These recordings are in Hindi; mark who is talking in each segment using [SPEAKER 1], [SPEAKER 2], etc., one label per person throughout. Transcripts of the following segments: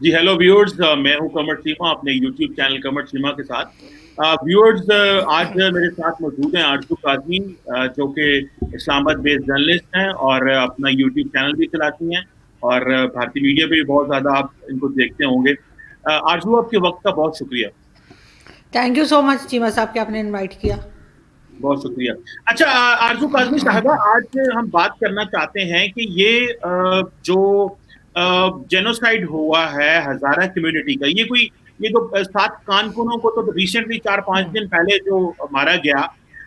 [SPEAKER 1] जी हेलो व्यूअर्स, मैं हूं कमर चीमा अपने यूट्यूब चैनल कमर चीमा के साथ। व्यूअर्स, आज मेरे साथ मौजूद हैं आरजू काजमी, जो कि इस्लामाबाद बेस्ड जर्नलिस्ट हैं और अपना यूट्यूब चैनल भी चलाती हैं और भारतीय मीडिया पे भी बहुत ज़्यादा आप इनको देखते होंगे। आरजू, आपके वक्त का बहुत शुक्रिया।
[SPEAKER 2] Thank you so much Cheema साहब कि आपने इनवाइट किया।
[SPEAKER 1] बहुत शुक्रिया। अच्छा, आरजू काजमी साहबा, आज हम बात करना चाहते हैं कि ये जो जेनोसाइड हुआ है हजारा कम्युनिटी का, ये तो 7 कारकुनों को तो रिसेंटली 4-5 दिन पहले जो मारा गया,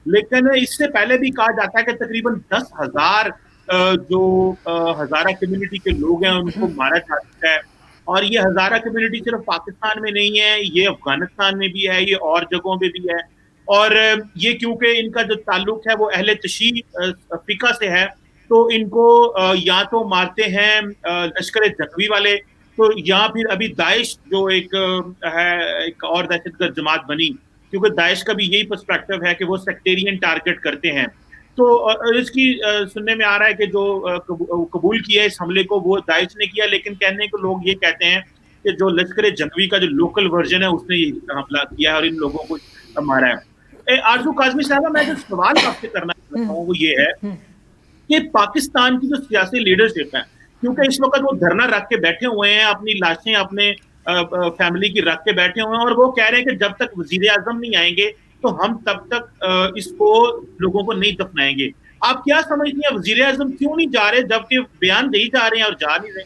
[SPEAKER 1] लेकिन इससे पहले भी कहा जाता है कि तकरीबन 10,000 जो हजारा कम्युनिटी के लोग हैं उनको मारा जा चुका है। और ये हजारा कम्युनिटी सिर्फ पाकिस्तान में नहीं है, ये अफगानिस्तान में भी है, ये और जगहों पे भी है। और ये क्योंकि इनका जो ताल्लुक है वो अहले तशी अफ्रीका से है, तो इनको या तो मारते हैं लश्कर जंगवी वाले, तो या फिर अभी दाइश जो है एक और दहशतगर्द जमात बनी, क्योंकि दाइश का भी यही पर्सपेक्टिव है कि वो सेक्टेरियन टारगेट करते हैं। तो इसकी सुनने में आ रहा है कि जो कबूल किया इस हमले को वो दाइश ने किया, लेकिन कहने को लोग ये कहते हैं कि जो लश्कर जंगवी का जो लोकल वर्जन है उसने ये हमला किया है और इन लोगों को मारा है। आरजू काजमी साहबा, मैं जो सवाल आपसे करना चाहता हूँ वो ये है कि पाकिस्तान की जो सियासी लीडरशिप है, क्योंकि इस वक्त वो धरना रख के बैठे हुए हैं, अपनी लाशें अपने फैमिली की रख के बैठे हुए हैं और वो कह रहे हैं कि जब तक वजीर आजम नहीं आएंगे तो हम तब तक इसको लोगों को नहीं दफनाएंगे। आप क्या समझती हैं, वजीर आजम क्यों नहीं जा रहे जबकि बयान दे ही जा रहे हैं और जा नहीं रहे?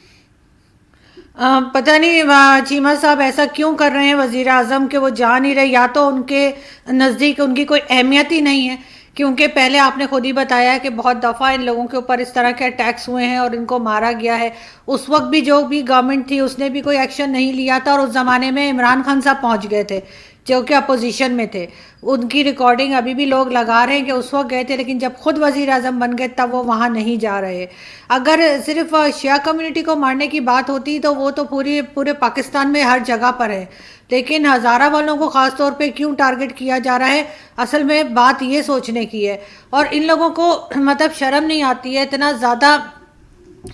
[SPEAKER 2] पता नहीं चीमा साहब ऐसा क्यों कर रहे हैं वजीर आजम के वो जा नहीं रहे, या तो उनके नज़दीक उनकी कोई अहमियत ही नहीं है। क्योंकि पहले आपने खुद ही बताया है कि बहुत दफ़ा इन लोगों के ऊपर इस तरह के अटैक्स हुए हैं और इनको मारा गया है। उस वक्त भी जो भी गवर्नमेंट थी उसने भी कोई एक्शन नहीं लिया था, और उस ज़माने में इमरान खान साहब पहुंच गए थे जो कि अपोजिशन में थे। उनकी रिकॉर्डिंग अभी भी लोग लगा रहे हैं कि उस वक्त गए थे, लेकिन जब खुद वजीर आजम बन गए तब वो वहाँ नहीं जा रहे। अगर सिर्फ शिया कम्युनिटी को मारने की बात होती तो वो तो पूरी पूरे पाकिस्तान में हर जगह पर है, लेकिन हज़ारा वालों को ख़ास तौर पे क्यों टारगेट किया जा रहा है, असल में बात ये सोचने की है। और इन लोगों को मतलब शर्म नहीं आती है इतना ज़्यादा।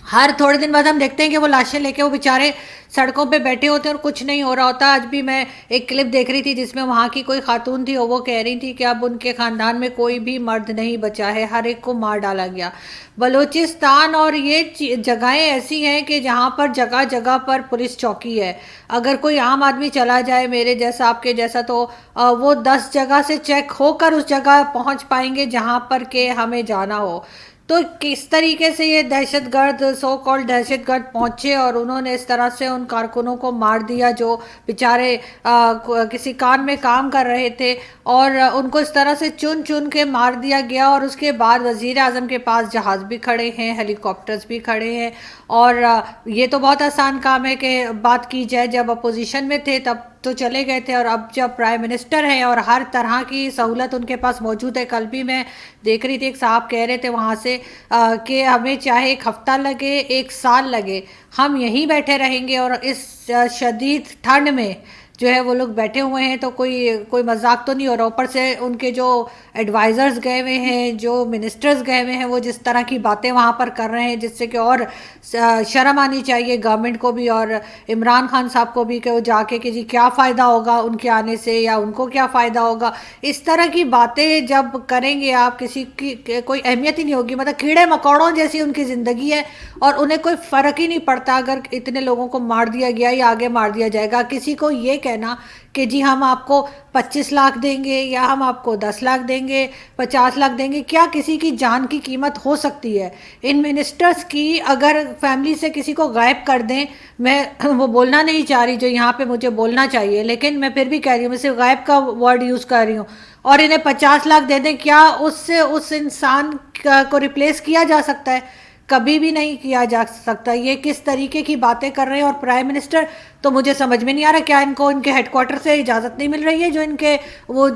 [SPEAKER 2] हर थोड़े दिन बाद हम देखते हैं कि वो लाशें लेके वो बेचारे सड़कों पे बैठे होते हैं और कुछ नहीं हो रहा होता। आज भी मैं एक क्लिप देख रही थी जिसमें वहाँ की कोई खातून थी और वो कह रही थी कि अब उनके ख़ानदान में कोई भी मर्द नहीं बचा है, हर एक को मार डाला गया। बलूचिस्तान और ये जगहें ऐसी हैं कि जहाँ पर जगह जगह पर पुलिस चौकी है। अगर कोई आम आदमी चला जाए मेरे जैसा आपके जैसा, तो वो 10 जगह से चेक होकर उस जगह पहुँच पाएंगे जहाँ पर के हमें जाना हो। तो किस तरीके से ये दहशतगर्द सो कॉल्ड दहशतगर्द पहुंचे और उन्होंने इस तरह से उन कारकुनों को मार दिया जो बेचारे किसी कान में काम कर रहे थे, और उनको इस तरह से चुन चुन के मार दिया गया। और उसके बाद वजीर आजम के पास जहाज़ भी खड़े हैं, हेलीकॉप्टर्स भी खड़े हैं। और ये तो बहुत आसान काम है कि बात की जाए, जब अपोजिशन में थे तब तो चले गए थे, और अब जब प्राइम मिनिस्टर हैं और हर तरह की सहूलत उनके पास मौजूद है। कल भी मैं देख रही थी, एक साहब कह रहे थे वहाँ से कि हमें चाहे एक हफ्ता लगे, एक साल लगे, हम यहीं बैठे रहेंगे। और इस शदीद ठंड में जो है वो लोग बैठे हुए हैं, तो कोई कोई मजाक तो नहीं हो रहा। ऊपर से उनके जो एडवाइज़र्स गए हुए हैं, जो मिनिस्टर्स गए हुए हैं, वो जिस तरह की बातें वहाँ पर कर रहे हैं, जिससे कि और शर्म आनी चाहिए गवर्नमेंट को भी और इमरान खान साहब को भी, कि वो जाके कि जी क्या फ़ायदा होगा उनके आने से, या उनको क्या फ़ायदा होगा। इस तरह की बातें जब करेंगे आप, किसी की कोई अहमियत ही नहीं होगी। मतलब कीड़े मकोड़ों जैसी उनकी ज़िंदगी है और उन्हें कोई फ़र्क ही नहीं पड़ता अगर इतने लोगों को मार दिया गया या आगे मार दिया जाएगा। किसी को ये कहना कि जी हम आपको 25 लाख देंगे या हम आपको 10 लाख देंगे, 50 लाख देंगे, क्या किसी की जान की कीमत हो सकती है? इन मिनिस्टर्स की अगर फैमिली से किसी को गायब कर दें, मैं वो बोलना नहीं चाह रही जो यहाँ पे मुझे बोलना चाहिए, लेकिन मैं फिर भी कह रही हूँ, मैं सिर्फ गायब का वर्ड यूज़ कर रही हूँ, और इन्हें 50 लाख दे दें, क्या उससे उस इंसान को रिप्लेस किया जा सकता है? कभी भी नहीं किया जा सकता। ये किस तरीके की बातें कर रहे हैं। और प्राइम मिनिस्टर, तो मुझे समझ में नहीं आ रहा, क्या इनको इनके हेडक्वार्टर से इजाज़त नहीं मिल रही है? जो इनके वो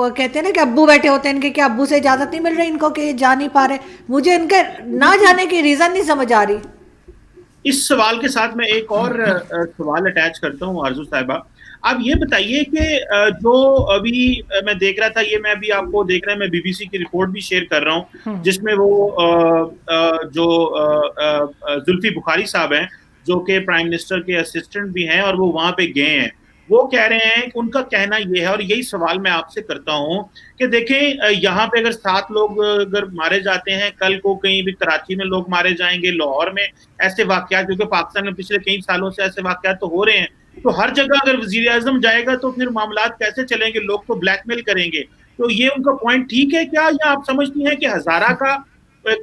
[SPEAKER 2] कहते हैं ना कि अब्बू बैठे होते हैं इनके, क्या अब्बू से इजाज़त नहीं मिल रही इनको कि जा नहीं पा रहे? मुझे इनके ना जाने की रीज़न नहीं समझ आ रही।
[SPEAKER 1] इस सवाल के साथ मैं एक और सवाल अटैच करता हूँ आरजू साहिबा। आप ये बताइए कि जो अभी मैं देख रहा था, ये मैं अभी आपको देख रहा है, मैं बीबीसी की रिपोर्ट भी शेयर कर रहा हूँ जिसमें वो जो जुल्फी बुखारी साहब हैं, जो कि प्राइम मिनिस्टर के असिस्टेंट भी हैं और वो वहां पे गए हैं, वो कह रहे हैं कि उनका कहना ये है, और यही सवाल मैं आपसे करता हूँ कि देखें यहाँ पे अगर 7 लोग अगर मारे जाते हैं, कल को कहीं भी कराची में लोग मारे जाएंगे, लाहौर में ऐसे वाकयात, क्योंकि पाकिस्तान में पिछले कई सालों से ऐसे वाकयात तो हो रहे हैं, तो हर जगह अगर वजीर आजम जाएगा तो फिर मामला कैसे चलेंगे, लोग तो ब्लैकमेल करेंगे। तो ये उनका पॉइंट ठीक है क्या, या आप समझती हैं कि हजारा का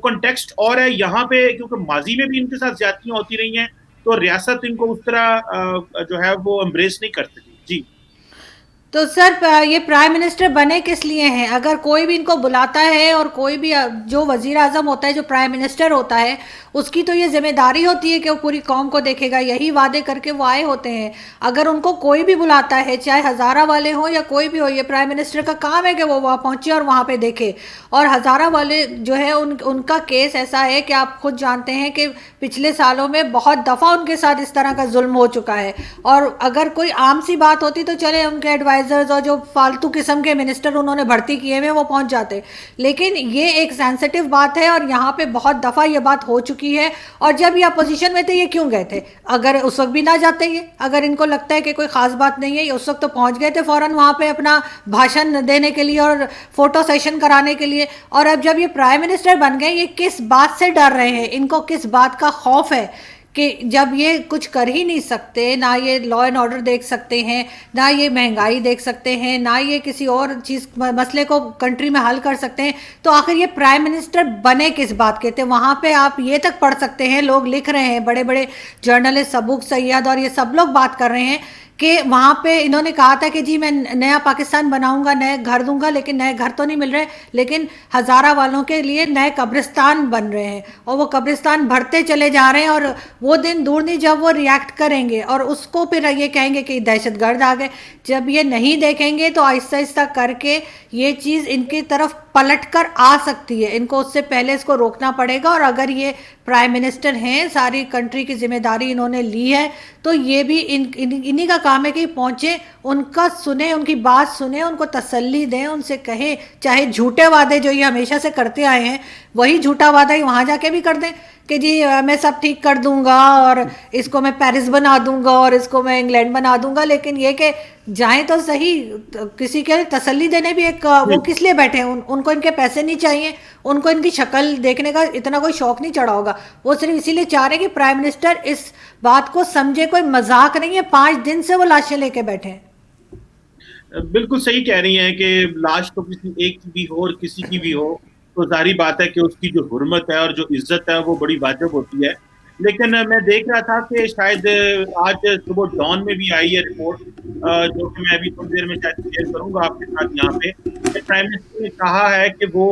[SPEAKER 1] कॉन्टेक्स्ट और है यहाँ पे, क्योंकि माजी में भी इनके साथ ज्यादतियां होती रही हैं, तो रियासत इनको उस तरह जो है वो एम्ब्रेस नहीं कर सकी। जी
[SPEAKER 2] तो सर ये प्राइम मिनिस्टर बने किस लिए हैं? अगर कोई भी इनको बुलाता है और कोई भी जो वजीर आजम होता है, जो प्राइम मिनिस्टर होता है, उसकी तो ये जिम्मेदारी होती है कि वो पूरी कौम को देखेगा, यही वादे करके वो आए होते हैं। अगर उनको कोई भी बुलाता है, चाहे हज़ारा वाले हों या कोई भी हो, ये प्राइम मिनिस्टर का काम है कि वो वहाँ पहुँचे और वहाँ पे देखे। और हज़ारा वाले जो है उनका केस ऐसा है कि आप खुद जानते हैं कि पिछले सालों में बहुत दफ़ा उनके साथ इस तरह का जुल्म हो चुका है। और अगर कोई आम सी बात होती तो चले उनके एडवाइजर्स और जो फालतू किस्म के मिनिस्टर उन्होंने भर्ती किए हुए वो पहुंच जाते, लेकिन ये एक सेंसिटिव बात है और यहाँ पे बहुत दफ़ा ये बात हो चुकी है। और जब ये अपोजिशन में थे ये क्यों गए थे? अगर उस वक्त भी ना जाते, ये अगर इनको लगता है कि कोई ख़ास बात नहीं है, ये उस वक्त तो पहुंच गए थे फ़ौरन वहाँ पे अपना भाषण देने के लिए और फोटो सेशन कराने के लिए। और अब जब ये प्राइम मिनिस्टर बन गए, ये किस बात से डर रहे हैं, इनको किस बात का खौफ है कि जब ये कुछ कर ही नहीं सकते, ना ये लॉ एंड ऑर्डर देख सकते हैं, ना ये महंगाई देख सकते हैं, ना ये किसी और चीज़ मसले को कंट्री में हल कर सकते हैं, तो आखिर ये प्राइम मिनिस्टर बने किस बात के थे? वहाँ पे आप ये तक पढ़ सकते हैं, लोग लिख रहे हैं, बड़े बड़े जर्नलिस्ट सबूक सैयद और ये सब लोग बात कर रहे हैं कि वहाँ पे इन्होंने कहा था कि जी मैं नया पाकिस्तान बनाऊंगा, नए घर दूंगा, लेकिन नए घर तो नहीं मिल रहे, लेकिन हज़ारा वालों के लिए नए कब्रिस्तान बन रहे हैं और वो कब्रिस्तान भरते चले जा रहे हैं। और वो दिन दूर नहीं जब वो रिएक्ट करेंगे और उसको फिर ये कहेंगे कि दहशतगर्द आ गए। जब ये नहीं देखेंगे तो आहिस्ता आहिस्ता करके ये चीज़ इनकी तरफ पलट कर आ सकती है, इनको उससे पहले इसको रोकना पड़ेगा। और अगर ये प्राइम मिनिस्टर हैं, सारी कंट्री की जिम्मेदारी इन्होंने ली है, तो ये भी इन्हीं का काम है कि पहुंचे, उनका सुने, उनकी बात सुने, उनको तसल्ली दें, उनसे कहें, चाहे झूठे वादे जो ये हमेशा से करते आए हैं वही झूठा वादा ही वहाँ जाके भी कर दें कि जी मैं सब ठीक कर दूंगा और इसको मैं पेरिस बना दूंगा और इसको मैं इंग्लैंड बना दूंगा। लेकिन ये कि जाएं तो सही, किसी के तसल्ली देने भी एक वो किस लिए बैठे हैं? उनको इनके पैसे नहीं चाहिए, उनको इनकी शक्ल देखने का इतना कोई शौक नहीं चढ़ा होगा, वो सिर्फ इसीलिए चाह रहे हैं कि प्राइम मिनिस्टर इस बात को समझे, कोई मजाक नहीं है, 5 दिन से वो लाशें लेके बैठे हैं।
[SPEAKER 1] बिल्कुल सही कह रही हैं कि लाश तो किसी एक की भी हो और किसी की भी हो, तो जाहिर बात है कि उसकी जो हुर्मत है और जो इज्जत है वो बड़ी वाजिब होती है। लेकिन मैं देख रहा था कि शायद आज सुबह डॉन में भी आई है रिपोर्ट, जो कि मैं अभी थोड़ी देर में शायद शेयर करूंगा आपके साथ यहाँ पे, कि प्राइम मिनिस्टर ने कहा है कि वो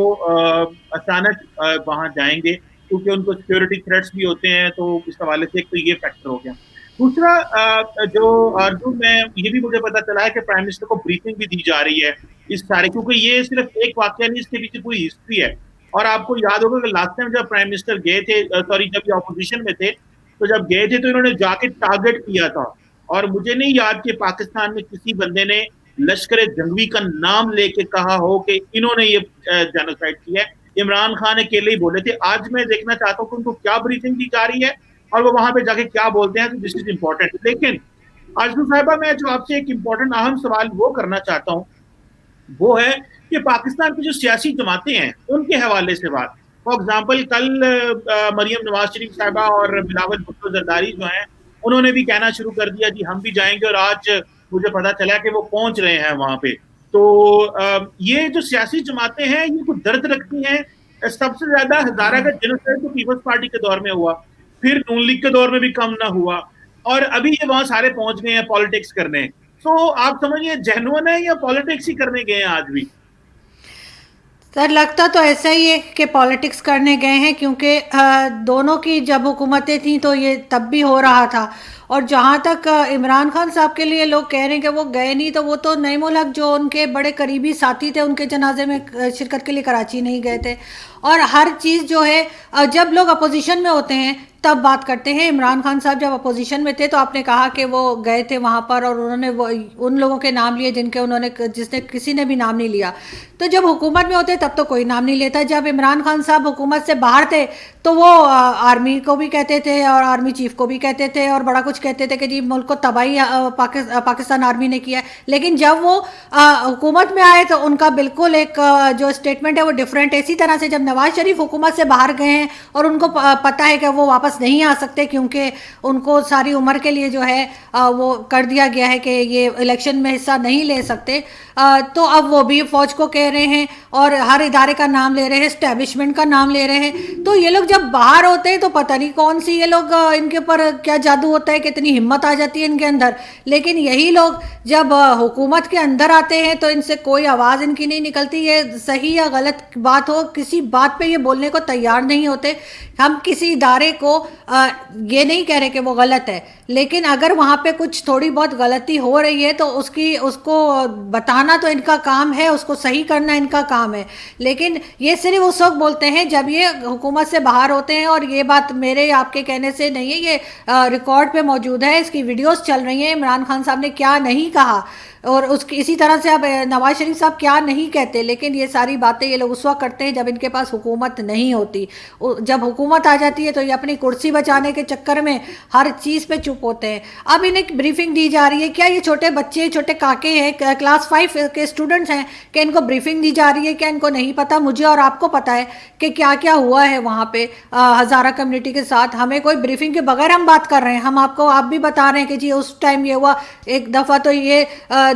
[SPEAKER 1] अचानक वहां जाएंगे क्योंकि उनको सिक्योरिटी थ्रेट्स भी होते हैं, तो इस हवाले से एक तो ये फैक्टर हो गया। दूसरा जो अर्जुन में ये भी मुझे पता चला है कि प्राइम मिनिस्टर को ब्रीफिंग भी दी जा रही है इस सारे, क्योंकि ये सिर्फ एक वाकया नहीं, इसके पीछे पूरी हिस्ट्री है। और आपको याद होगा कि लास्ट टाइम जब प्राइम मिनिस्टर गए थे, सॉरी जब ये ऑपोजिशन में थे, तो जब गए थे तो इन्होंने जाके टारगेट किया था। और मुझे नहीं याद कि पाकिस्तान में किसी बंदे ने लश्कर जंगवी का नाम लेके कहा हो कि इन्होंने ये जेनोसाइड किया है। इमरान खान अकेले ही बोले थे। आज मैं देखना चाहता हूँ कि उनको क्या ब्रीफिंग दी जा रही है और वो वहां पे जाके क्या बोलते हैं, तो दिस इज इंपॉर्टेंट। लेकिन आजू साहिबा, मैं जो आपसे एक इंपॉर्टेंट अहम सवाल वो करना चाहता हूँ, वो है कि पाकिस्तान की जो सियासी जमातें हैं उनके हवाले से बात। फॉर एग्जाम्पल कल मरियम नवाज शरीफ साहिबा और बिलावल भुट्टो जरदारी जो हैं, उन्होंने भी कहना शुरू कर दिया जी हम भी जाएंगे, और आज मुझे पता चला कि वो पहुंच रहे हैं वहां पे। तो ये जो सियासी जमातें हैं ये कुछ दर्द रखती हैं। सबसे ज्यादा हजारा का जेनोसाइड तो पीपल्स पार्टी के दौर में हुआ, फिर नून लीग के दौर में भी कम ना हुआ, और अभी ये वहां सारे पहुंच गए हैं पॉलिटिक्स करने। तो आप समझिए जेन्युइन है या पॉलिटिक्स ही करने गए हैं आज भी?
[SPEAKER 2] सर लगता तो ऐसा ही है कि पॉलिटिक्स करने गए हैं, क्योंकि दोनों की जब हुकूमतें थी तो ये तब भी हो रहा था। और जहाँ तक इमरान खान साहब के लिए लोग कह रहे हैं कि वो गए नहीं, तो वो तो नईमुल हक जो उनके बड़े करीबी साथी थे उनके जनाजे में शिरकत के लिए कराची नहीं गए थे। और हर चीज़ जो है जब लोग अपोजिशन में होते हैं तब बात करते हैं। इमरान खान साहब जब अपोजिशन में थे तो आपने कहा कि वो गए थे वहाँ पर और उन्होंने वो उन लोगों के नाम लिए जिनके उन्होंने जिसने किसी ने भी नाम नहीं लिया। तो जब हुकूमत में होते तब तो कोई नाम नहीं लेता। जब इमरान खान साहब हुकूमत से बाहर थे तो वो आर्मी को भी कहते थे और आर्मी चीफ को भी कहते थे और बड़ा कुछ कहते थे कि जी मुल्क को तबाही पाकिस्तान आर्मी ने किया है। लेकिन जब वो हुकूमत में आए तो उनका बिल्कुल एक जो स्टेटमेंट है वो डिफरेंट है। इसी तरह से जब नवाज शरीफ हुकूमत से बाहर गए हैं और उनको पता है कि वो वापस नहीं आ सकते क्योंकि उनको सारी उम्र के लिए जो है वो कर दिया गया है कि ये इलेक्शन में हिस्सा नहीं ले सकते, तो अब वो भी फौज को कह रहे हैं और हर इदारे का नाम ले रहे हैं, एस्टेब्लिशमेंट का नाम ले रहे हैं। तो ये लोग जब बाहर होते हैं तो पता नहीं कौन सी ये लोग इनके ऊपर क्या जादू होता है, कितनी हिम्मत आ जाती है इनके अंदर। लेकिन यही लोग जब हुकूमत के अंदर आते हैं तो इनसे कोई आवाज़ इनकी नहीं निकलती। ये सही या गलत बात हो, किसी बात पे ये बोलने को तैयार नहीं होते। हम किसी इदारे को ये नहीं कह रहे कि वो गलत है, लेकिन अगर वहाँ पे कुछ थोड़ी बहुत गलती हो रही है तो उसको बताना तो इनका काम है, उसको सही करना इनका काम है। लेकिन ये सिर्फ उस वक्त बोलते हैं जब ये हुकूमत से बाहर होते हैं। और ये बात मेरे आपके कहने से नहीं है, ये रिकॉर्ड पे मौजूद है, इसकी वीडियोस चल रही हैं। इमरान खान साहब ने क्या नहीं कहा और उसकी इसी तरह से अब नवाज शरीफ साहब क्या नहीं कहते। लेकिन ये सारी बातें ये लोग उस वक्त करते हैं जब इनके पास हुकूमत नहीं होती। जब हुकूमत आ जाती है तो ये अपनी कुर्सी बचाने के चक्कर में हर चीज़ पे चुप होते हैं। अब इन्हें ब्रीफिंग दी जा रही है, क्या ये छोटे बच्चे छोटे काके हैं, क्लास 5 के स्टूडेंट्स हैं, कि इनको ब्रीफिंग दी जा रही है? क्या इनको नहीं पता? मुझे और आपको पता है कि क्या क्या हुआ है वहाँ पे हज़ारा कम्युनिटी के साथ। हमें कोई ब्रीफिंग के बगैर हम बात कर रहे हैं, हम आपको आप भी बता रहे हैं कि जी उस टाइम ये हुआ। एक दफ़ा तो ये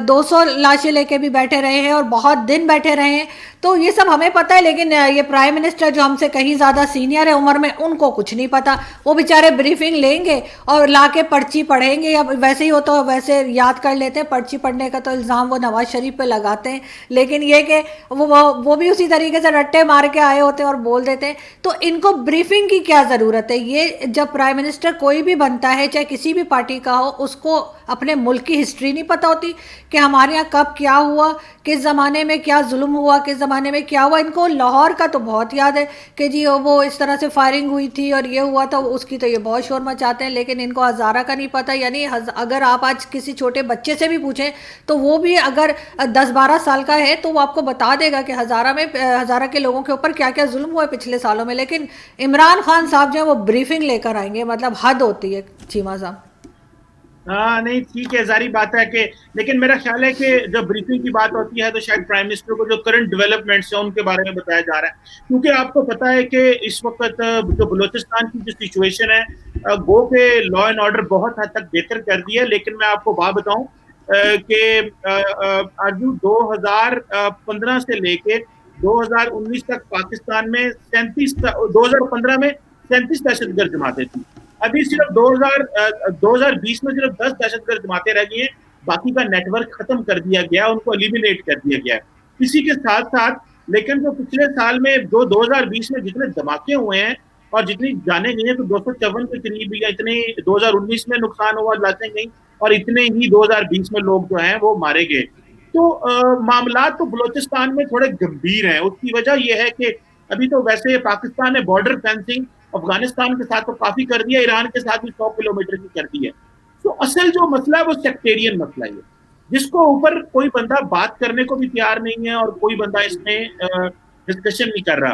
[SPEAKER 2] 200 लाशें लेके भी बैठे रहे हैं और बहुत दिन बैठे रहे हैं। तो ये सब हमें पता है, लेकिन ये प्राइम मिनिस्टर जो हमसे कहीं ज़्यादा सीनियर है उम्र में, उनको कुछ नहीं पता। वो बेचारे ब्रीफिंग लेंगे और ला के पर्ची पढ़ेंगे, या वैसे ही हो तो वैसे याद कर लेते हैं। पर्ची पढ़ने का तो इल्ज़ाम वो नवाज शरीफ पे लगाते हैं, लेकिन ये कि वो भी उसी तरीके से रट्टे मार के आए होते हैं और बोल देते हैं। तो इनको ब्रीफिंग की क्या ज़रूरत है? ये जब प्राइम मिनिस्टर कोई भी बनता है, चाहे किसी भी पार्टी का हो, उसको अपने मुल्क की हिस्ट्री नहीं पता होती कि हमारे यहाँ कब क्या हुआ, किस ज़माने में क्या जुल्म हुआ, किस ज़माने में क्या हुआ। इनको लाहौर का तो बहुत याद है कि जी वो इस तरह से फायरिंग हुई थी और ये हुआ था, उसकी तो ये बहुत शोर मचाते हैं। लेकिन इनको हज़ारा का नहीं पता। यानी अगर आप आज किसी छोटे बच्चे से भी पूछें तो वो भी अगर 10-12 साल का है तो वो आपको बता देगा कि हज़ारा के लोगों के ऊपर क्या क्या जुल्म हुआ है पिछले सालों में। लेकिन इमरान खान साहब जो है वो ब्रीफिंग लेकर आएंगे, मतलब हद होती है चीमा साहब।
[SPEAKER 1] हाँ नहीं ठीक है, जारी बात है कि, लेकिन मेरा ख्याल है कि जब ब्रीफिंग की बात होती है तो शायद प्राइम मिनिस्टर को जो करंट डेवलपमेंट्स है उनके बारे में बताया जा रहा है। क्योंकि आपको पता है कि इस वक्त जो बलूचिस्तान की जो सिचुएशन है, गो के लॉ एंड ऑर्डर बहुत हद तक बेहतर कर दिया है। लेकिन मैं आपको बात बताऊं कि आज 2015 से लेके 2019 तक पाकिस्तान में 2015 में 37 दहशतगर्द जमातें थी। अभी सिर्फ 2020 में सिर्फ 10 दहशतगर्द जमातें रह गई हैं। बाकी का नेटवर्क खत्म कर दिया गया, उनको एलिमिनेट कर दिया गया है। इसी के साथ साथ लेकिन जो पिछले साल में जो 2020 में जितने धमाके हुए हैं और जितनी जाने गई हैं, तो 254 के करीब या इतने 2019 में नुकसान हुआ, लाशें गई, और इतने ही 2020 में लोग जो हैं वो मारे गए। तो मामला तो बलूचिस्तान में थोड़े गंभीर हैं। उसकी वजह यह है कि अभी तो वैसे पाकिस्तान ने बॉर्डर फेंसिंग अफगानिस्तान के साथ तो काफी कर दिया, ईरान के साथ भी 100 किलोमीटर की कर दी है। तो असल जो मसला है वो सेक्टेरियन मसला है, जिसको ऊपर कोई बंदा बात करने को भी तैयार नहीं है और कोई बंदा इसमें डिस्कशन नहीं कर रहा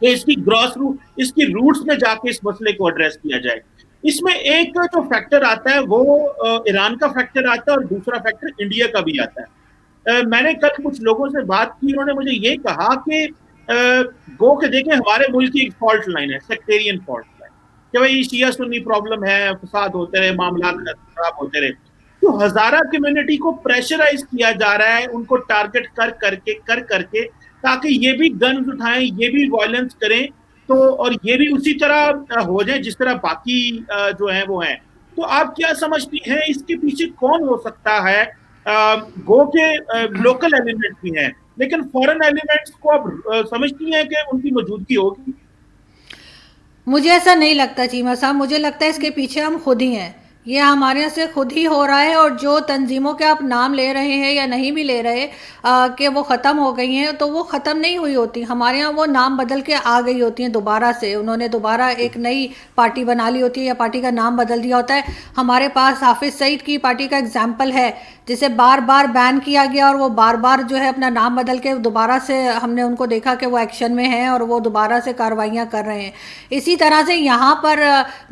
[SPEAKER 1] कि इसकी ग्रॉस रूट, इसकी रूट्स में जाके इस मसले को एड्रेस किया जाए। इसमें एक जो फैक्टर आता है वो ईरान का फैक्टर आता है और दूसरा फैक्टर इंडिया का भी आता है। मैंने कल कुछ लोगों से बात की, उन्होंने मुझे ये कहा कि गो के देखें हमारे मुल्क की एक फॉल्ट लाइन है, सेक्टेरियन फॉल्ट लाइन, कि भाई शिया सुन्नी प्रॉब्लम है, फसाद होते रहे, मामला खराब होते रहे। तो हजारा कम्युनिटी को प्रेशराइज किया जा रहा है, उनको टारगेट कर करके ताकि ये भी गन्स उठाएं, ये भी वायलेंस करें, तो और ये भी उसी तरह हो जाए जिस तरह बाकी जो है वो हैं। तो आप क्या समझती हैं इसके पीछे कौन हो सकता है? गो के लोकल एलिमेंट भी हैं, लेकिन फॉरेन एलिमेंट्स को आप समझती हैं कि उनकी मौजूदगी होगी?
[SPEAKER 2] मुझे ऐसा नहीं लगता चीमा साहब, मुझे लगता है इसके पीछे हम खुद ही हैं। ये हमारे यहाँ से खुद ही हो रहा है, और जो तंजीमों के आप नाम ले रहे हैं या नहीं भी ले रहे कि वो ख़त्म हो गई हैं, तो वो ख़त्म नहीं हुई होती। हमारे यहाँ वो नाम बदल के आ गई होती हैं दोबारा से, उन्होंने दोबारा एक नई पार्टी बना ली होती है या पार्टी का नाम बदल दिया होता है। हमारे पास हाफिज़ सईद की पार्टी का एग्जाम्पल है, जिसे बार बार बैन किया गया और वो बार बार जो है अपना नाम बदल के दोबारा से हमने उनको देखा कि वो एक्शन में हैं और वो दोबारा से कार्रवाइयाँ कर रहे हैं। इसी तरह से यहाँ पर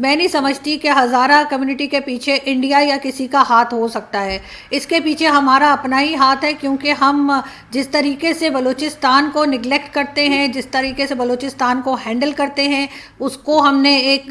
[SPEAKER 2] मैं नहीं समझती कि हज़ारा कम्युनिटी के पीछे इंडिया या किसी का हाथ हो सकता है। इसके पीछे हमारा अपना ही हाथ है, क्योंकि हम जिस तरीके से बलूचिस्तान को निगलेक्ट करते हैं, जिस तरीके से बलूचिस्तान को हैंडल करते हैं, उसको हमने एक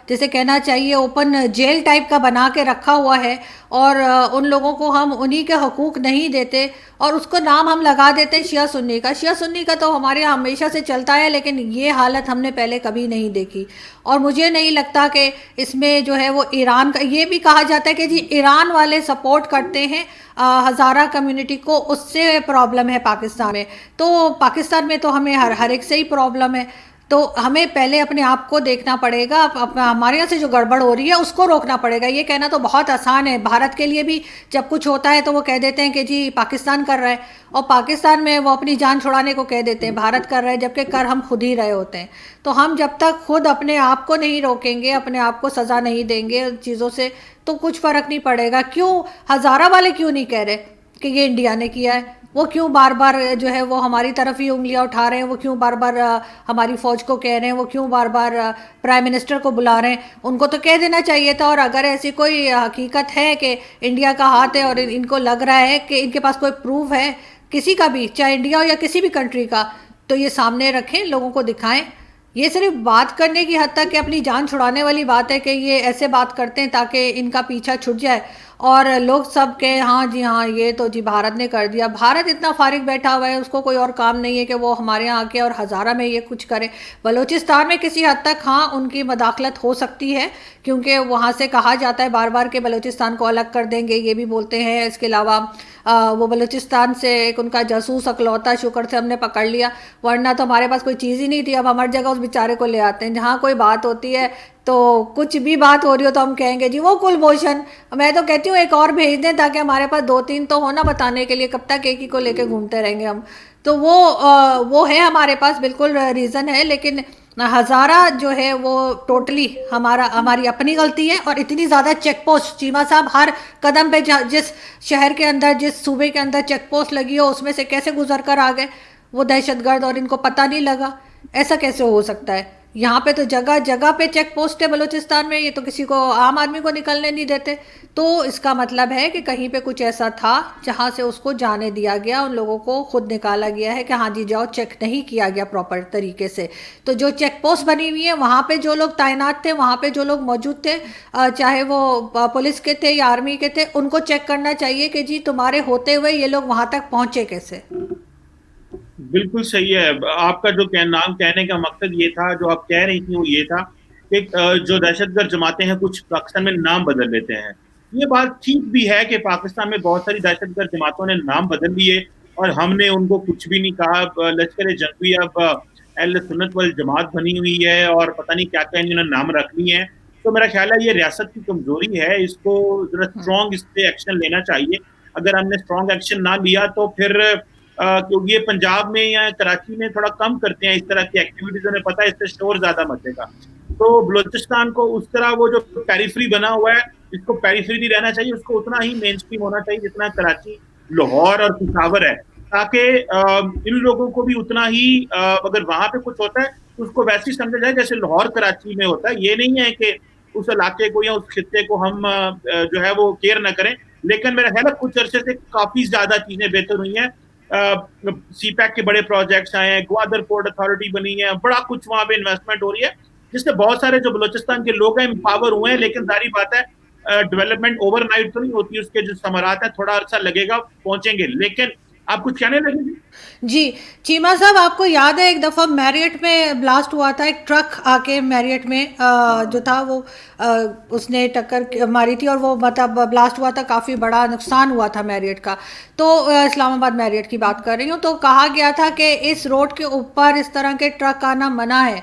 [SPEAKER 2] जैसे कहना चाहिए ओपन जेल टाइप का बना के रखा हुआ है, और उन लोगों को हम उन्हीं के हकूक़ नहीं देते, और उसको नाम हम लगा देते हैं शिया सुन्नी का। शिया सुन्नी का तो हमारे यहाँ हमेशा से चलता है, लेकिन ये हालत हमने पहले कभी नहीं देखी। और मुझे नहीं लगता कि इसमें जो है वो ईरान का, ये भी कहा जाता है कि जी ईरान वाले सपोर्ट करते हैं हज़ारा कम्युनिटी को, उससे प्रॉब्लम है पाकिस्तान में। तो पाकिस्तान में तो हमें हर एक से ही प्रॉब्लम है। तो हमें पहले अपने आप को देखना पड़ेगा, हमारे यहाँ से जो गड़बड़ हो रही है उसको रोकना पड़ेगा। ये कहना तो बहुत आसान है, भारत के लिए भी जब कुछ होता है तो वो कह देते हैं कि जी पाकिस्तान कर रहा है, और पाकिस्तान में वो अपनी जान छुड़ाने को कह देते हैं भारत कर रहा है, जबकि कर हम खुद ही रहे होते हैं। तो हम जब तक खुद अपने आप को नहीं रोकेंगे, अपने आप को सज़ा नहीं देंगे चीज़ों से, तो कुछ फ़र्क नहीं पड़ेगा। क्यों हज़ारा वाले क्यों नहीं कह रहे कि ये इंडिया ने किया है? वो क्यों बार बार जो है वो हमारी तरफ ही उंगलियां उठा रहे हैं? वो क्यों बार बार हमारी फ़ौज को कह रहे हैं? वो क्यों बार बार प्राइम मिनिस्टर को बुला रहे हैं? उनको तो कह देना चाहिए था। और अगर ऐसी कोई हकीकत है कि इंडिया का हाथ है और इनको लग रहा है कि इनके पास कोई प्रूफ है किसी का भी, चाहे इंडिया हो या किसी भी कंट्री का, तो ये सामने रखें, लोगों को दिखाएं। ये सिर्फ बात करने की हद तक कि अपनी जान छुड़ाने वाली बात है कि ये ऐसे बात करते हैं ताकि इनका पीछा छूट जाए और लोग सब के हाँ जी हाँ ये तो जी भारत ने कर दिया। भारत इतना फारिग बैठा हुआ है, उसको कोई और काम नहीं है कि वो हमारे यहाँ आके और हज़ारा में ये कुछ करे। बलूचिस्तान में किसी हद तक हाँ उनकी मदाखलत हो सकती है, क्योंकि वहाँ से कहा जाता है बार बार कि बलूचिस्तान को अलग कर देंगे, ये भी बोलते हैं। इसके अलावा वो बलूचिस्तान से एक उनका जासूस अकलौता शुक्र से हमने पकड़ लिया, वरना तो हमारे पास कोई चीज़ ही नहीं थी। अब हर जगह उस बेचारे को ले आते हैं, जहाँ कोई बात होती है तो कुछ भी बात हो रही हो तो हम कहेंगे जी वो कुलभूषण। मैं तो कहती हूँ एक और भेज दें ताकि हमारे पास दो तीन तो हो ना बताने के लिए, कब तक एक ही को लेके घूमते रहेंगे हम। तो वो है हमारे पास, बिल्कुल रीज़न है, लेकिन हज़ारा जो है वो टोटली हमारी अपनी गलती है। और इतनी ज़्यादा चेक पोस्ट चीमा साहब हर कदम पे जिस शहर के अंदर, जिस सूबे के अंदर चेक पोस्ट लगी हो उसमें से कैसे गुजर कर आ गए वो दहशतगर्द, और इनको पता नहीं लगा? ऐसा कैसे हो सकता है? यहाँ पे तो जगह जगह पे चेक पोस्ट है बलूचिस्तान में, ये तो किसी को, आम आदमी को निकलने नहीं देते। तो इसका मतलब है कि कहीं पे कुछ ऐसा था जहाँ से उसको जाने दिया गया, उन लोगों को खुद निकाला गया है कि हाँ जी जाओ, चेक नहीं किया गया प्रॉपर तरीके से। तो जो चेक पोस्ट बनी हुई है वहाँ पे जो लोग तैनात थे, वहाँ पे जो लोग मौजूद थे, चाहे वो पुलिस के थे या आर्मी के थे, उनको चेक करना चाहिए कि जी तुम्हारे होते हुए ये लोग वहाँ तक पहुँचे कैसे।
[SPEAKER 1] बिल्कुल सही है। आपका जो नाम कहने का मकसद ये था, जो आप कह रही थी वो ये था कि जो दहशतगर्द जमातें हैं कुछ पाकिस्तान में नाम बदल लेते हैं। ये बात ठीक भी है कि पाकिस्तान में बहुत सारी दहशतगर्द जमातों ने नाम बदल लिए और हमने उनको कुछ भी नहीं कहा। लश्कर जंगी अब अहले सुन्नत वल जमात बनी हुई है और पता नहीं क्या क्या इन्होंने नाम रख लिए हैं। तो मेरा ख्याल है ये रियासत की कमजोरी है, इसको जरा स्ट्रॉन्ग इस पे एक्शन लेना चाहिए। अगर हमने स्ट्रॉन्ग एक्शन ना लिया तो फिर क्योंकि ये पंजाब में या कराची में थोड़ा कम करते हैं इस तरह की एक्टिविटीज, उन्हें पता है इससे शोर ज्यादा मचेगा। तो बलूचिस्तान को उस तरह वो जो पेरिफेरी बना हुआ है, इसको पेरिफेरी नहीं रहना चाहिए, उसको उतना ही मेन स्ट्रीम होना चाहिए जितना कराची, लाहौर और पिशावर है, ताकि इन लोगों को भी उतना ही अगर वहां पे कुछ होता है तो उसको वैसे ही समझा जाए जैसे लाहौर कराची में होता है। ये नहीं है कि उस इलाके को या उस खित्ते को हम जो है वो केयर न करें। लेकिन मेरा ख्याल है कुछ अरसे से काफी ज्यादा चीजें बेहतर हुई हैं। सीपैक के बड़े प्रोजेक्ट्स आए हैं, ग्वादर पोर्ट अथॉरिटी बनी है, बड़ा कुछ वहां पे इन्वेस्टमेंट हो रही है, जिससे बहुत सारे जो बलूचिस्तान के लोग हैं एम्पावर हुए हैं। लेकिन सारी बात है डेवलपमेंट ओवरनाइट तो नहीं होती, उसके जो समरात है थोड़ा अरसा लगेगा, पहुंचेंगे। लेकिन आप कुछ कहने लगे
[SPEAKER 2] जी चीमा साहब, आपको याद है एक दफ़ा मैरियट में ब्लास्ट हुआ था, एक ट्रक आके मैरियट में जो था वो उसने टक्कर मारी थी और वो मतलब ब्लास्ट हुआ था, काफ़ी बड़ा नुकसान हुआ था मैरियट का। तो इस्लामाबाद मैरियट की बात कर रही हूँ। तो कहा गया था कि इस रोड के ऊपर इस तरह के ट्रक आना मना है।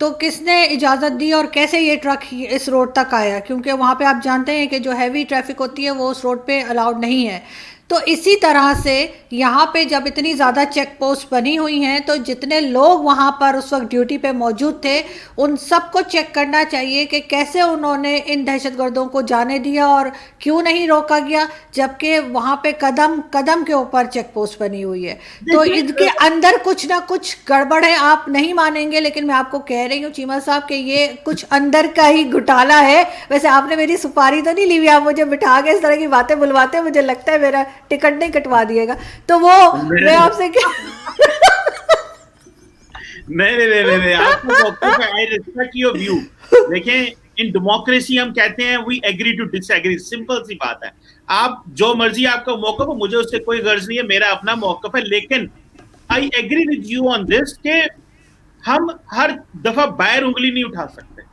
[SPEAKER 2] तो किसने इजाज़त दी और कैसे ये ट्रक इस रोड तक आया? क्योंकि वहाँ पे आप जानते हैं कि जो हैवी ट्रैफिक होती है वो उस रोड पे अलाउड नहीं है। तो इसी तरह से यहाँ पे जब इतनी ज़्यादा चेक पोस्ट बनी हुई हैं तो जितने लोग वहाँ पर उस वक्त ड्यूटी पे मौजूद थे उन सबको चेक करना चाहिए कि कैसे उन्होंने इन दहशतगर्दों को जाने दिया और क्यों नहीं रोका गया, जबकि वहाँ पे कदम कदम के ऊपर चेक पोस्ट बनी हुई है। तो
[SPEAKER 1] देखिए
[SPEAKER 2] इनके अंदर कुछ ना कुछ गड़बड़ है, आप नहीं मानेंगे लेकिन मैं आपको कह रही हूँ चीमा साहब कि ये कुछ अंदर का ही घोटाला है। वैसे आपने मेरी सुपारी तो नहीं ली हुई, आप मुझे बिठा के इस तरह की बातें बुलवाते हैं, मुझे लगता है मेरा टिकट नहीं कटवा दिएगा। तो वो मैं
[SPEAKER 1] मेरे
[SPEAKER 2] आपसे क्या
[SPEAKER 1] नहीं नहीं नहीं नहीं नहीं, आपको मौके पे आई रिस्पेक्ट योर व्यू। देखें, इन डेमोक्रेसी हम कहते हैं we agree to disagree, simple सी बात है। आप जो मर्जी आपका मौकफ हो, मुझे उससे कोई गर्ज नहीं है, मेरा अपना मौकफ है। लेकिन I agree with you on this के हम हर दफा बाहर उंगली नहीं उठा सकते।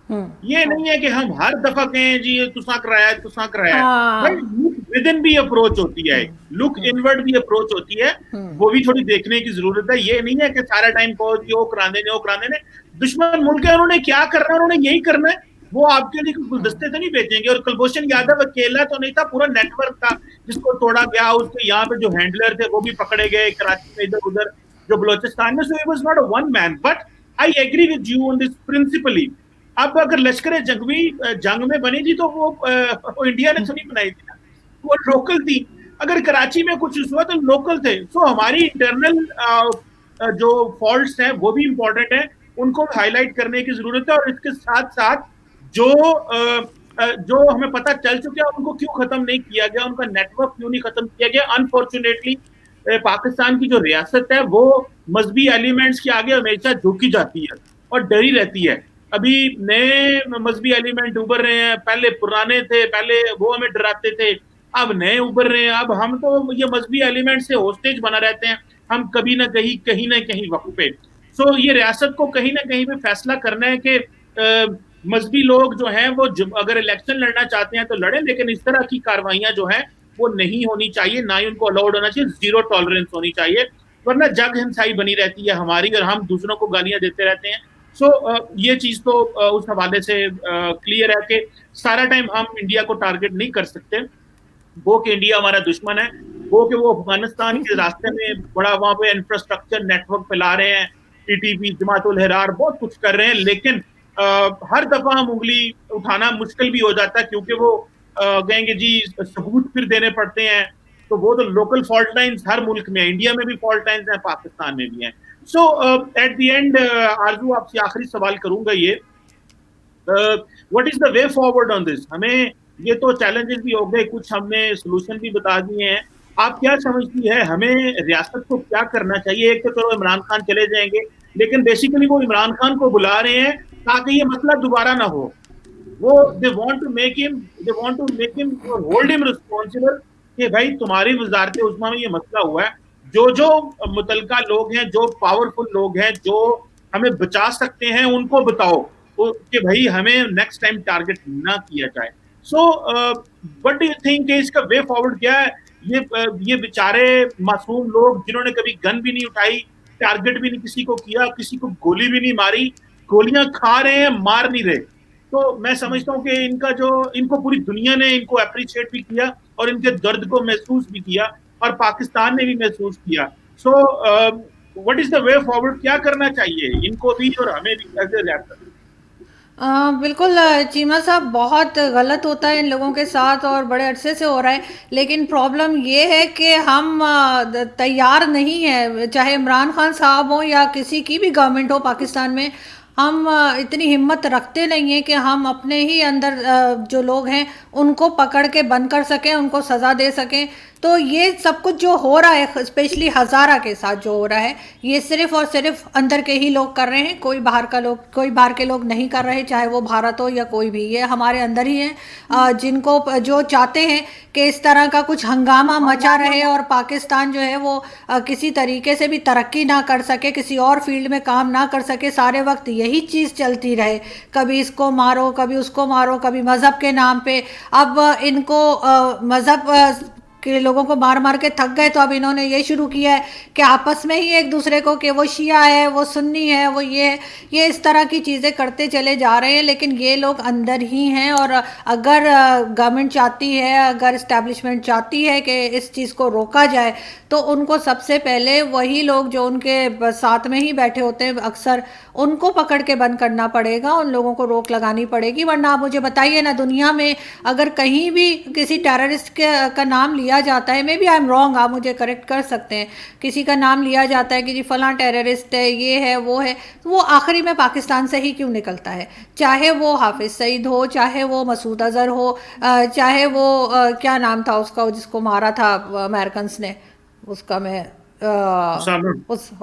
[SPEAKER 1] ये नहीं है कि हम हर दफा कहें जी ये तुसा कराया तुसा कराया। भाई
[SPEAKER 2] हाँ।
[SPEAKER 1] लुक विद इन भी अप्रोच होती है, लुक इनवर्ड भी अप्रोच होती है, वो भी थोड़ी देखने की जरूरत है। ये नहीं है कि सारा टाइम कहो कि वो कराने ने वो कराने ने। दुश्मन मुल्क है, उन्होंने क्या करना है, उन्होंने यही करना है। वो आपके लिए गुलदस्ते तो नहीं बेचेंगे। और कुलभूषण यादव अकेला तो नहीं था, पूरा नेटवर्क था जिसको तोड़ा गया। उसके यहाँ पे जो हैंडलर थे वो भी पकड़े गए कराची में, इधर उधर जो बलोचिस्तान में। So it was not a one man, but I agree with you on this principally. अब अगर लश्कर जंग में बनी थी तो वो इंडिया ने थोड़ी बनाई थी ना, वो लोकल थी। अगर कराची में कुछ हुआ तो लोकल थे। सो हमारी इंटरनल जो फॉल्ट्स हैं वो भी इंपॉर्टेंट है, उनको हाईलाइट करने की जरूरत है। और इसके साथ साथ जो जो हमें पता चल चुका है उनको क्यों खत्म नहीं किया गया, उनका नेटवर्क क्यों नहीं खत्म किया गया। अनफॉर्चुनेटली पाकिस्तान की जो रियासत है वो मजहबी एलिमेंट्स के आगे हमेशा झुकी जाती है और डरी रहती है। अभी नए मजहबी एलिमेंट उभर रहे हैं, पहले पुराने थे, पहले वो हमें डराते थे, अब नए उभर रहे हैं। अब हम तो ये मजहबी एलिमेंट से होस्टेज बना रहते हैं, हम कभी ना कहीं वक्त पे। सो ये रियासत को कहीं ना कहीं पे फैसला करना है कि मजहबी लोग जो हैं वो अगर इलेक्शन लड़ना चाहते हैं तो लड़े, लेकिन इस तरह की कार्रवाइयां जो है वो नहीं होनी चाहिए, ना ही उनको अलाउड होना चाहिए। जीरो टॉलरेंस होनी चाहिए, वरना जग हिंसाई बनी रहती है हमारी और हम दूसरों को गालियां देते रहते हैं। सो ये चीज तो उस हवाले से क्लियर है कि सारा टाइम हम इंडिया को टारगेट नहीं कर सकते। वो कि इंडिया हमारा दुश्मन है, वो कि वो अफगानिस्तान के रास्ते में बड़ा वहां पे इंफ्रास्ट्रक्चर नेटवर्क फैला रहे हैं, टीटीपी जमातुल हिरार बहुत कुछ कर रहे हैं। लेकिन हर दफा हम उंगली उठाना मुश्किल भी हो जाता है, क्योंकि वो कहेंगे जी सबूत फिर देने पड़ते हैं। तो वो तो लोकल फॉल्ट लाइन्स हर मुल्क में है, इंडिया में भी फॉल्ट लाइन्स हैं, पाकिस्तान में भी हैं। सो एट द एंड आरजू आपसे आखिरी सवाल करूंगा ये, what is the way forward on this. हमें ये तो चैलेंजेस भी हो गए, कुछ हमने सोल्यूशन भी बता दिए हैं। आप क्या समझती है हमें रियासत को क्या करना चाहिए? एक तो चलो इमरान खान चले जाएंगे, लेकिन बेसिकली वो इमरान खान को बुला रहे हैं ताकि ये मसला दोबारा ना हो। वो they want to make him hold him responsible कि भाई तुम्हारी वजारत उस्मा में ये मसला हुआ है। जो जो मुतलका लोग हैं, जो पावरफुल लोग हैं, जो हमें बचा सकते हैं, उनको बताओ कि भाई हमें नेक्स्ट टाइम टारगेट ना किया जाए। So what do you think इसका वे फॉरवर्ड क्या है? ये बेचारे मासूम लोग जिन्होंने कभी गन भी नहीं उठाई, टारगेट भी नहीं किसी को किया, किसी को गोली भी नहीं मारी, गोलियां खा रहे हैं, मार नहीं रहे। तो मैं समझता हूँ कि इनको पूरी दुनिया ने इनको अप्रिशिएट भी किया और इनके दर्द को महसूस भी किया और पाकिस्तान ने भी महसूस किया। So what is the way forward? क्या करना चाहिए इनको भी और हमें भी एज ए रियासत?
[SPEAKER 2] बिल्कुल चीमा साहब, बहुत गलत होता है इन लोगों के साथ और बड़े अरसे से हो रहा है। लेकिन प्रॉब्लम ये है कि हम तैयार नहीं है, चाहे इमरान खान साहब हो या किसी की भी गवर्नमेंट हो पाकिस्तान में, हम इतनी हिम्मत रखते नहीं हैं कि हम अपने ही अंदर जो लोग हैं उनको पकड़ के बंद कर सकें, उनको सज़ा दे सकें। तो ये सब कुछ जो हो रहा है, स्पेशली हज़ारा के साथ जो हो रहा है, ये सिर्फ और सिर्फ अंदर के ही लोग कर रहे हैं, कोई बाहर के लोग नहीं कर रहे, चाहे वो भारत हो या कोई भी। ये हमारे अंदर ही है, जिनको जो चाहते हैं कि इस तरह का कुछ हंगामा मचा रहे और पाकिस्तान जो है वो किसी तरीके से भी तरक्की ना कर सके, किसी और फील्ड में काम ना कर सके, सारे वक्त यही चीज़ चलती रहे, कभी इसको मारो, कभी उसको मारो, कभी मज़हब के नाम पे। अब इनको मज़हब के लोगों को मार मार के थक गए, तो अब इन्होंने ये शुरू किया है कि आपस में ही एक दूसरे को, कि वो शिया है, वो सुन्नी है, वो ये है, ये इस तरह की चीज़ें करते चले जा रहे हैं। लेकिन ये लोग अंदर ही हैं, और अगर गवर्नमेंट चाहती है, अगर इस्टेब्लिशमेंट चाहती है कि इस चीज़ को रोका जाए, तो उनको सबसे पहले वही लोग जो उनके साथ में ही बैठे होते हैं अक्सर, उनको पकड़ के बंद करना पड़ेगा, उन लोगों को रोक लगानी पड़ेगी। वरना आप मुझे बताइए ना, दुनिया में अगर कहीं भी किसी टेररिस्ट का नाम लिया जाता है, maybe I am wrong, आप मुझे करेक्ट कर सकते हैं, किसी का नाम लिया जाता है कि जी फलां टेररिस्ट है, ये है, वो है, तो वो आखिरी में पाकिस्तान से ही क्यों निकलता है? चाहे वो हाफिज सईद हो, चाहे वो मसूद अजहर हो, चाहे वो क्या नाम था उसका जिसको मारा था अमेरिकन ने, उसका मैं
[SPEAKER 1] उसामा।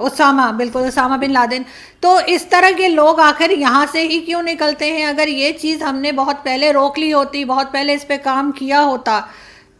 [SPEAKER 2] उसामा, बिल्कुल उसामा बिन लादेन। तो इस तरह के लोग आखिर यहाँ से ही क्यों निकलते हैं? अगर ये चीज़ हमने बहुत पहले रोक ली होती, बहुत पहले इस पे काम किया होता,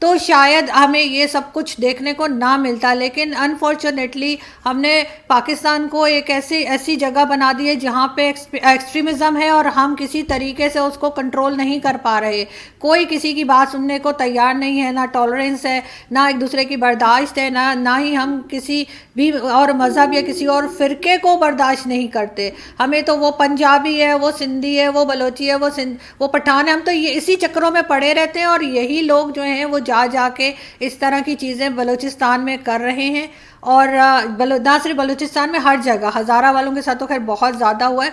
[SPEAKER 2] तो शायद हमें ये सब कुछ देखने को ना मिलता। लेकिन अनफॉर्चुनेटली हमने पाकिस्तान को एक ऐसी ऐसी जगह बना दी है जहाँ पे एक्सट्रीमिज़म है, और हम किसी तरीके से उसको कंट्रोल नहीं कर पा रहे। कोई किसी की बात सुनने को तैयार नहीं है, ना टॉलरेंस है, ना एक दूसरे की बर्दाश्त है, ना ही हम किसी भी और मज़हब या किसी और फ़िरके को बर्दाश्त नहीं करते। हमें तो वो पंजाबी है, वो सिंधी है, वो बलोची है, वो पठान है, हम तो ये इसी चक्करों में पड़े रहते हैं। और यही लोग जो हैं वो जा जा के इस तरह की चीज़ें बलूचिस्तान में कर रहे हैं। और ना सिर्फ बलूचिस्तान में, हर जगह, हज़ारा वालों के साथ तो खैर बहुत ज़्यादा हुआ है।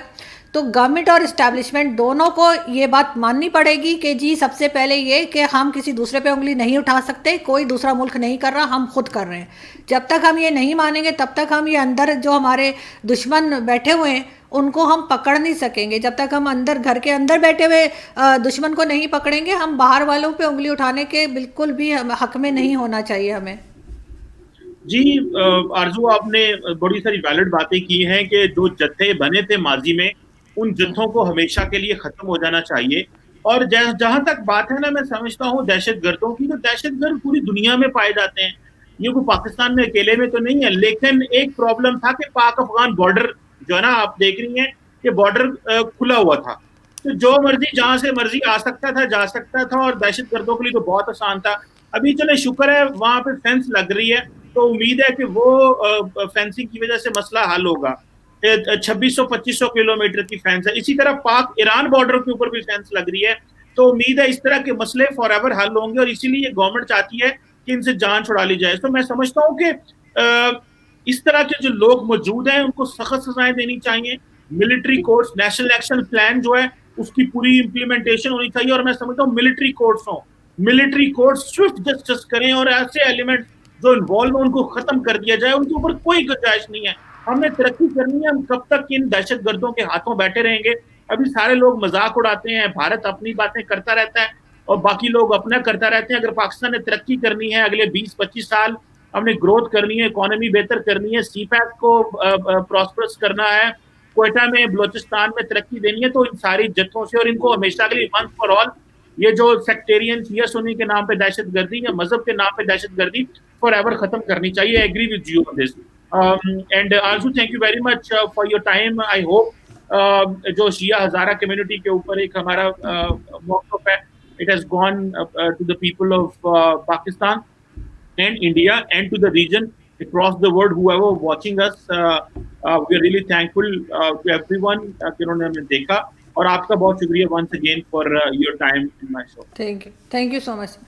[SPEAKER 2] तो गवर्नमेंट और इस्टेब्लिशमेंट दोनों को ये बात माननी पड़ेगी कि जी सबसे पहले ये कि हम किसी दूसरे पे उंगली नहीं उठा सकते, कोई दूसरा मुल्क नहीं कर रहा, हम खुद कर रहे हैं। जब तक हम ये नहीं मानेंगे, तब तक हम ये अंदर जो हमारे दुश्मन बैठे हुए हैं उनको हम पकड़ नहीं सकेंगे। जब तक हम अंदर, घर के अंदर बैठे हुए दुश्मन को नहीं पकड़ेंगे, हम बाहर वालों पे उंगली उठाने के बिल्कुल भी हक में नहीं होना चाहिए हमें।
[SPEAKER 1] जी आरजू, आपने बड़ी सारी वैलिड बातें की हैं कि जो जत्थे बने थे माजी में, उन जत्थों को हमेशा के लिए खत्म हो जाना चाहिए। और जहां तक बात है ना, मैं समझता हूँ दहशत गर्दों की, तो दहशत गर्द पूरी दुनिया में पाए जाते हैं। ये कोई पाकिस्तान में अकेले में तो नहीं है। लेकिन एक प्रॉब्लम था कि पाक अफगान बॉर्डर जो है ना, आप देख रही हैं कि बॉर्डर खुला हुआ था, तो जो मर्जी जहां से मर्जी आ सकता था, जा सकता था, और दहशत गर्दों के लिए तो बहुत आसान था। अभी चले शुक्र है वहां पे फेंस लग रही है, तो उम्मीद है कि वो फेंसिंग की वजह से मसला हल होगा। 2600-2500 किलोमीटर की फेंस है। इसी तरह पाक ईरान बॉर्डर के ऊपर भी फेंस लग रही है। तो उम्मीद है इस तरह के मसले फॉर एवर हल होंगे, और इसीलिए गवर्नमेंट चाहती है कि इनसे जान छुड़ा ली जाए। तो मैं समझता हूँ कि इस तरह के जो लोग मौजूद हैं उनको सख्त सजाएं देनी चाहिए। Military courts, national action plan जो है उसकी पूरी इंप्लीमेंटेशन होनी चाहिए। और मैं समझता हूँ मिलिट्री कोर्ट्स हों, मिलिट्री कोर्ट्स स्विफ्ट जस्टिस करें, और ऐसे एलिमेंट जो इन्वॉल्व है उनको खत्म कर दिया जाए। उनके ऊपर कोई गुंजाइश नहीं है। हमने तरक्की करनी है। हम कब तक इन दहशत गर्दों के हाथों बैठे रहेंगे? अभी सारे लोग मजाक उड़ाते हैं, भारत अपनी बातें करता रहता है और बाकी लोग अपना करता रहते हैं। अगर पाकिस्तान ने तरक्की करनी है अगले 20-25 साल, हमने ग्रोथ करनी है, इकोनॉमी बेहतर करनी है, सीपैक को प्रॉस्परस करना है, क्वेटा में, बलोचिस्तान में तरक्की देनी है, तो इन सारी जत्थों से और इनको हमेशा के लिए वंस फॉर ऑल ये जो सेक्टेरियन शिया सुन्नी के नाम पे दहशतगर्दी या मजहब के नाम पे दहशतगर्दी फॉर एवर खत्म करनी चाहिए। I agree with you on this. And also thank you very much for your time. I hope जो शिया हजारा कम्युनिटी के ऊपर एक हमारा मौक़िफ़ है, it has gone to the people of Pakistan and India and to the region across the world, whoever watching us. We are really thankful to everyone जिन्होंने हमें देखा, और आपका बहुत शुक्रिया once again for your time in my show.
[SPEAKER 2] Thank you so much.